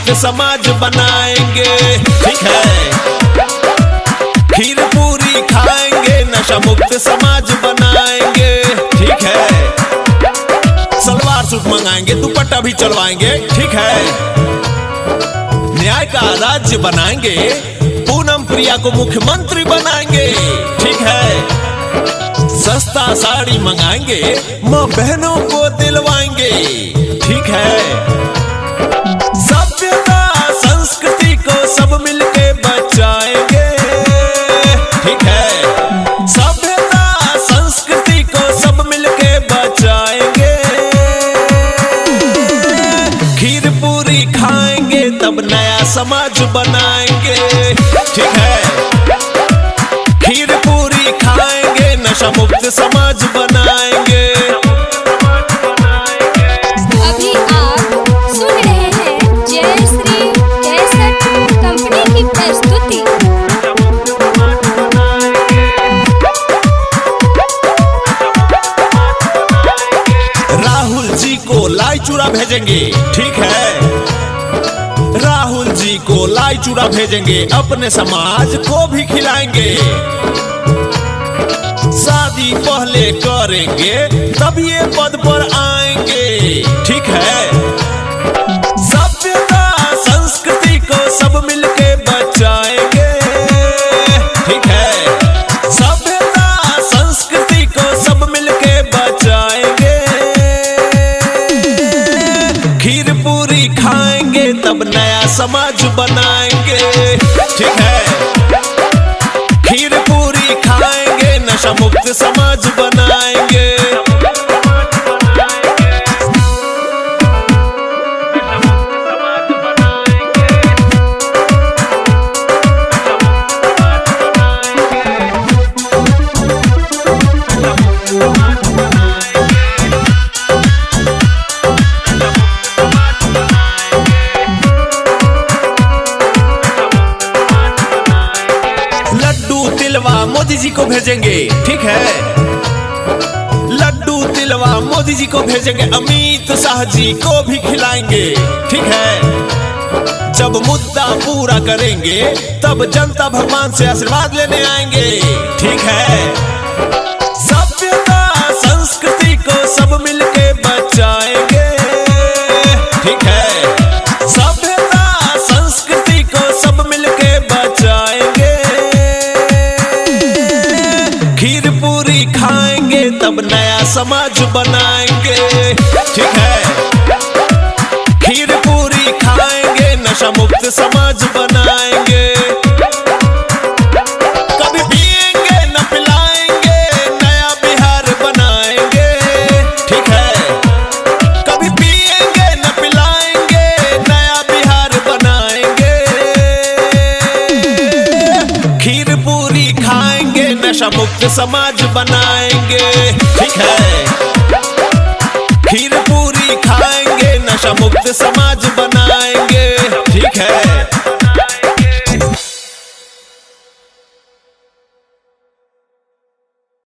मुक्त समाज बनाएंगे, ठीक है। खीर पूरी खाएंगे, नशा मुक्त समाज बनाएंगे, ठीक है। सलवार सूट मंगाएंगे, दुपट्टा भी चलवाएंगे, ठीक है। न्याय का राज्य बनाएंगे, पूनम प्रिया को मुख्यमंत्री बनाएंगे, ठीक है। सस्ता साड़ी मंगाएंगे, माँ बहनों को दिलवाएंगे, ठीक है। सभ्यता संस्कृति को सब मिलके बचाएंगे, ठीक है। सभ्यता संस्कृति को सब मिलके बचाएंगे। खीर पूरी खाएंगे तब नया समाज बनाएंगे, ठीक है। खीर पूरी खाएंगे, नशा मुक्त समाज बनाएंगे। अभी आप सुन रहे हैं जय श्री कैसेट कंपनी की प्रस्तुति। राहुल जी को लाई चूड़ा भेजेंगे, ठीक है। राहुल जी को लाई चूड़ा भेजेंगे, अपने समाज को भी खिलाएंगे। शादी पहले करेंगे तब ये पद पर आएंगे, ठीक है। सभ्यता संस्कृति को सब मिलके बचाएंगे, ठीक है। सभ्यता संस्कृति को सब मिलके बचाएंगे। खीर पूरी खाएंगे तब नया समाज बनाएंगे, ठीक है। खीर पूरी खाएंगे, नशा मुक्त समाज बनाएंगे। लड्डू तिलवा मोदी जी को भेजेंगे, ठीक है। लड्डू तिलवा मोदी जी को भेजेंगे, अमित शाह जी को भी खिलाएंगे, ठीक है। जब मुद्दा पूरा करेंगे तब जनता भगवान से आशीर्वाद लेने आएंगे, ठीक है। सभ्यता संस्कृति को सब मिलके बचाएंगे, ठीक है। सभ्यता संस्कृति को सब मिलके बचाएंगे। खीर पूरी खाएंगे तब नया समाज बनाएंगे, ठीक है। खीर पूरी खाएंगे, नशा मुक्त समाज बनाएंगे। कभी पिएंगे न पिलाएंगे, नया बिहार बनाएंगे, ठीक है। कभी पिएंगे न पिलाएंगे, नया बिहार बनाएंगे। खीर पूरी खाएंगे, नशा मुक्त समाज बनाएंगे, ठीक है। खीर पूरी खाएंगे, नशा मुक्त समाज